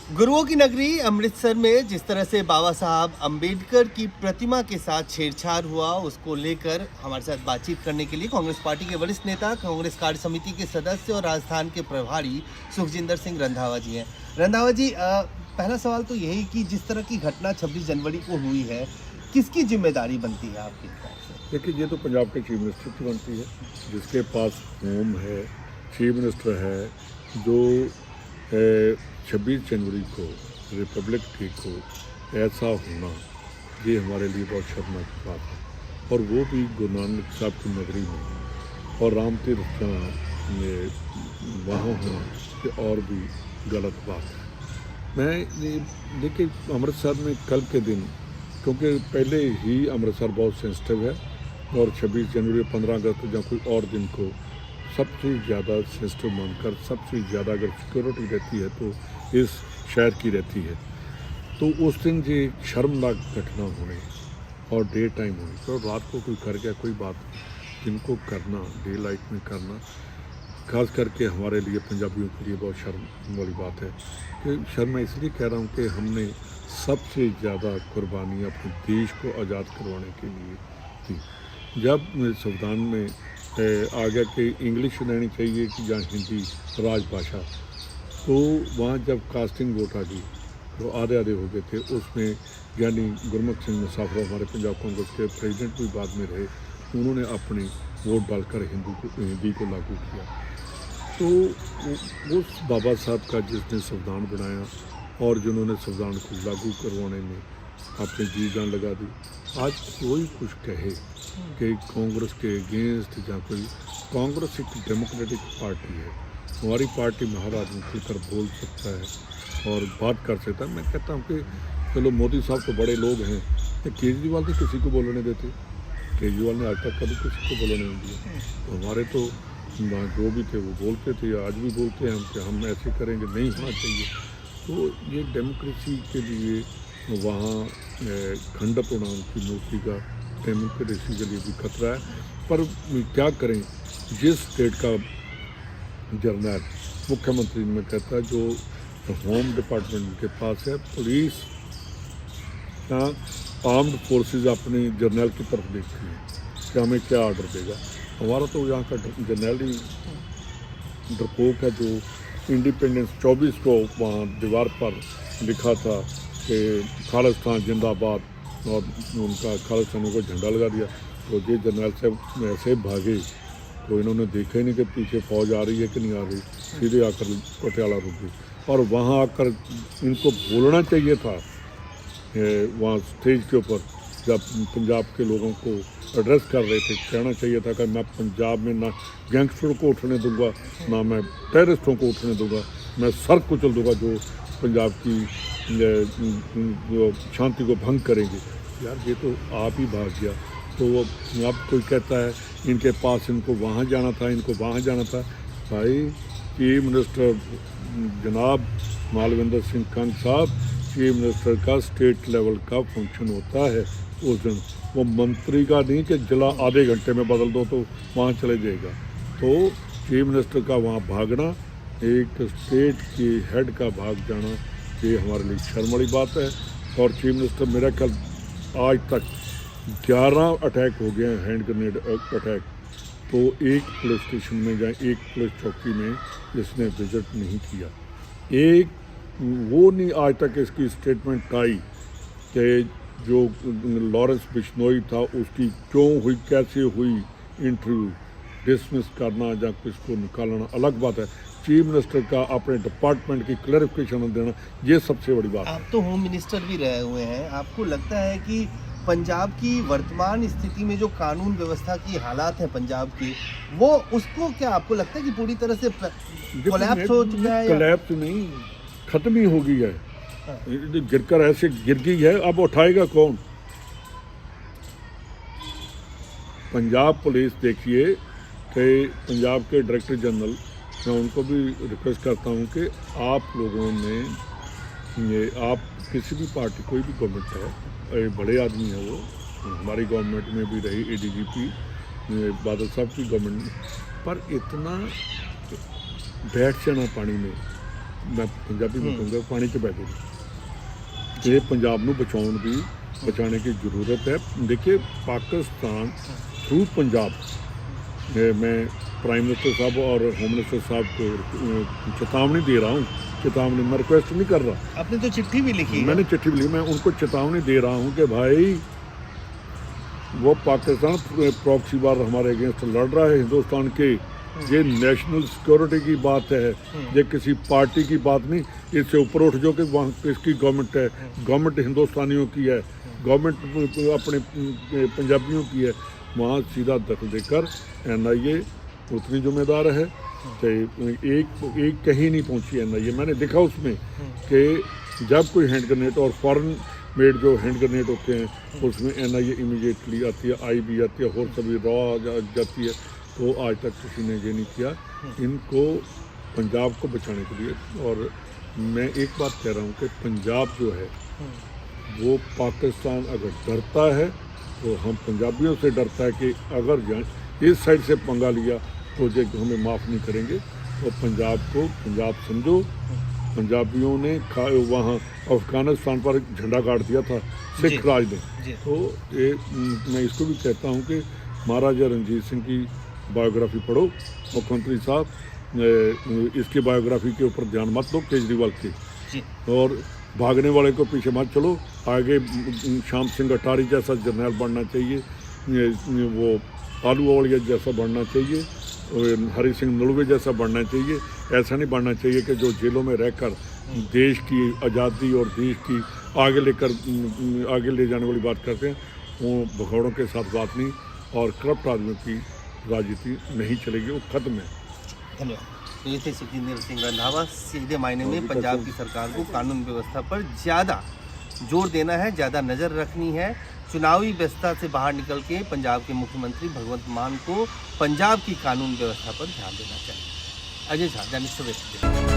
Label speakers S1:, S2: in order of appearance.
S1: गुरुओं की नगरी अमृतसर में जिस तरह से बाबा साहब अंबेडकर की प्रतिमा के साथ छेड़छाड़ हुआ, उसको लेकर हमारे साथ बातचीत करने के लिए कांग्रेस पार्टी के वरिष्ठ नेता, कांग्रेस कार्य समिति के सदस्य और राजस्थान के प्रभारी सुखजिंदर सिंह रंधावा जी हैं। रंधावा जी, पहला सवाल तो यही कि जिस तरह की घटना 26 जनवरी को हुई है, किसकी जिम्मेदारी बनती है आपके हिसाब से?
S2: देखिए, ये तो पंजाब के चीफ मिनिस्टर की बनती है, जिसके पास होम है, चीफ मिनिस्टर है, जो 26 जनवरी को रिपब्लिक डे को ऐसा होना, ये हमारे लिए बहुत शर्मनाक बात है। और वो भी गुरु नानक साहब की नगरी में और राम तीर्थ में वहाँ होना, ये और भी गलत बात है। मैं देखिए, अमृतसर में कल के दिन, क्योंकि पहले ही अमृतसर बहुत सेंसिटिव है और 26 जनवरी 15 अगस्त या कोई और दिन को सबसे ज़्यादा सिस्टम मानकर सबसे ज़्यादा अगर सिक्योरिटी रहती है तो इस शहर की रहती है। तो उस दिन ये शर्मनाक घटना होने और डे टाइम होने, तो रात को कोई कर गया कोई बात, जिनको करना डे लाइट में करना, खास करके हमारे लिए पंजाबियों के लिए बहुत शर्म वाली बात है। कि शर्म मैं इसलिए कह रहा हूँ कि हमने सबसे ज़्यादा कुर्बानी अपने देश को आज़ाद करवाने के लिए दी। जब संविधान में आ गया कि इंग्लिश रहनी चाहिए कि या हिंदी राजभाषा, तो वहाँ जब कास्टिंग वोट आ गई तो आधे आधे हो गए थे उसमें। यानी गुरमुख सिंह मुसाफिर हमारे पंजाब कांग्रेस के प्रेसिडेंट भी बाद में रहे, उन्होंने अपनी वोट डालकर हिंदी को लागू किया। तो उस बाबा साहब का जिसने संविधान बनाया और जिन्होंने संविधान को लागू करवाने में अपनी जी जान लगा दी, आज कोई कुछ कहे कि कांग्रेस के अगेंस्ट या कोई, कांग्रेस एक डेमोक्रेटिक पार्टी है, हमारी पार्टी में हर आदमी खुलकर बोल सकता है और बात कर सकता है। मैं कहता हूँ कि चलो मोदी साहब तो बड़े लोग हैं, केजरीवाल तो किसी को बोलने देते, केजरीवाल ने आज तक कभी किसी को बोलने नहीं दिया। तो हमारे तो जो भी थे वो बोलते थे, आज भी बोलते हैं हम कि हम ऐसे करेंगे, नहीं होना चाहिए। तो ये डेमोक्रेसी के लिए वहाँ खंडत होना उनकी मूर्ति का डेमोक्रेसी के लिए भी खतरा है। पर क्या करें, जिस स्टेट का जर्नल मुख्यमंत्री में कहता है, जो होम डिपार्टमेंट के पास है, पुलिस या आर्म्ड फोर्सेस अपने जर्नल की तरफ देखती है कि हमें क्या ऑर्डर देगा। हमारा तो यहाँ का जर्नल ही डरपोक है, जो इंडिपेंडेंस 24 को वहाँ दीवार पर लिखा था कि खालिस्तान जिंदाबाद, और उनका खालिस्तानियों को झंडा लगा दिया। तो ये जर्नल साहब ऐसे भागे तो इन्होंने देखा ही नहीं कि पीछे फौज आ रही है कि नहीं आ रही, सीधे आकर पटियाला रुक गई। और वहाँ आकर इनको बोलना चाहिए था, वहाँ स्टेज के ऊपर जब पंजाब के लोगों को एड्रेस कर रहे थे, कहना चाहिए था कि मैं पंजाब में ना गैंगस्टरों को उठने दूंगा, ना मैं टेररिस्टों को उठने दूंगा, मैं सर कुचल दूंगा जो पंजाब की जो शांति को भंग करेंगे। यार ये तो आप ही भाग गया। तो अब कोई कहता है इनके पास, इनको वहाँ जाना था, इनको वहाँ जाना था। भाई चीफ मिनिस्टर जनाब मालविंदर सिंह कंग साहब, चीफ मिनिस्टर का स्टेट लेवल का फंक्शन होता है उस दिन, वो मंत्री का नहीं कि जिला आधे घंटे में बदल दो तो वहाँ चले जाएगा। तो चीफ मिनिस्टर का वहाँ भागना, एक स्टेट की हेड का भाग जाना, ये हमारे लिए शर्म वाली बात है। और चीफ मिनिस्टर, मेरा ख्याल आज तक 11 अटैक हो गए हैं, हैंड ग्रेनेड अटैक। तो एक पुलिस स्टेशन में या एक पुलिस चौकी में इसने विजिट नहीं किया, एक वो नहीं आज तक इसकी स्टेटमेंट आई कि जो लॉरेंस बिश्नोई था उसकी क्यों हुई, कैसे हुई इंटरव्यू, डिसमिस करना या किसको निकालना अलग बात है। चीफ मिनिस्टर का अपने डिपार्टमेंट की क्लैरिफिकेशन देना, ये सबसे बड़ी बात है।
S1: आप तो होम मिनिस्टर भी रहे हुए हैं, आपको लगता है कि पंजाब की वर्तमान स्थिति में जो कानून व्यवस्था की हालात हैं पंजाब की, वो उसको क्या आपको लगता है कि पूरी तरह से कोलैप्स हो चुका है?
S2: कोलैप्स नहीं, खत्म ही हो गई है। गिरकर ऐसे गिर गई है, अब उठाएगा कौन? पंजाब पुलिस देखिए कि पंजाब के डायरेक्टर जनरल, मैं उनको भी रिक्वेस्ट करता हूँ कि आप लोगों ने ये, आप किसी भी पार्टी, कोई भी गवर्नमेंट है, बड़े आदमी है वो, हमारी गवर्नमेंट में भी रही, ADGP बादल साहब की गवर्नमेंट में, पर इतना बैठ जाना पानी में मैं पंजाबी में कहूँगा पानी च बह गए ये पंजाब ਨੂੰ ਬਚਾਉਣ ਦੀ बचाने की ज़रूरत है। देखिए पाकिस्तान थ्रू पंजाब मैं प्राइम मिनिस्टर साहब और होम मिनिस्टर साहब को चेतावनी दे रहा हूँ, चेतावनी मैं रिक्वेस्ट नहीं कर रहा,
S1: आपने तो चिट्ठी भी लिखी है।
S2: मैंने चिट्ठी भी लिखी, मैं उनको चेतावनी दे रहा हूँ कि भाई वो पाकिस्तान प्रॉक्सी वार हमारे अगेंस्ट लड़ रहा है हिंदुस्तान के, ये नेशनल सिक्योरिटी की बात है, ये किसी पार्टी की बात नहीं, इससे ऊपर उठ जो कि वहाँ किसकी गवर्नमेंट है, गवर्नमेंट हिंदुस्तानियों की है, गवर्नमेंट अपने पंजाबियों की है, वहाँ सीधा दखल देकर NIA उतनी जिम्मेदार है। तो एक कहीं नहीं पहुँची NIA, मैंने देखा उसमें कि जब कोई हैंड ग्रेनेड और फॉरेन मेड जो हैंड ग्रेनेड होते हैं उसमें NIA इमीडिएटली आती है, IB आती है और सभी रॉ जाती है, तो आज तक किसी ने ये नहीं किया इनको पंजाब को बचाने के लिए। और मैं एक बात कह रहा हूँ कि पंजाब जो है वो पाकिस्तान अगर डरता है तो हम पंजाबियों से डरता है कि अगर इस साइड से पंगा लिया तो ये हमें माफ़ नहीं करेंगे। तो पंजाब को पंजाब समझो, पंजाबियों ने वहाँ अफगानिस्तान पर झंडा गाड़ दिया था सिख राज ने, तो ये मैं इसको भी कहता हूँ कि महाराजा रणजीत सिंह की बायोग्राफी पढ़ो मुख्यमंत्री साहब, इसकी बायोग्राफी के ऊपर ध्यान मत दो केजरीवाल की, और भागने वाले को पीछे मत चलो, आगे श्याम सिंह अटारी जैसा जर्नल बनना चाहिए, वो आलूवालिया जैसा बनना चाहिए, हरि सिंह नलवे जैसा बनना चाहिए। ऐसा नहीं बनना चाहिए कि जो जेलों में रहकर देश की आज़ादी और देश की आगे ले जाने वाली बात करते हैं, वो भगौड़ों के साथ बात नहीं, और करप्ट आदमियों की राजनीति नहीं चलेगी, वो खत्म है।
S1: धन्यवाद। ये थे सुखजिंदर सिंह रंधावा। सीधे मायने में पंजाब की सरकार को कानून व्यवस्था पर ज़्यादा जोर देना है, ज़्यादा नज़र रखनी है। चुनावी व्यवस्था से बाहर निकल के पंजाब के मुख्यमंत्री भगवंत मान को पंजाब की कानून व्यवस्था पर ध्यान देना चाहिए। अजय झा, दैनिक सवेरा।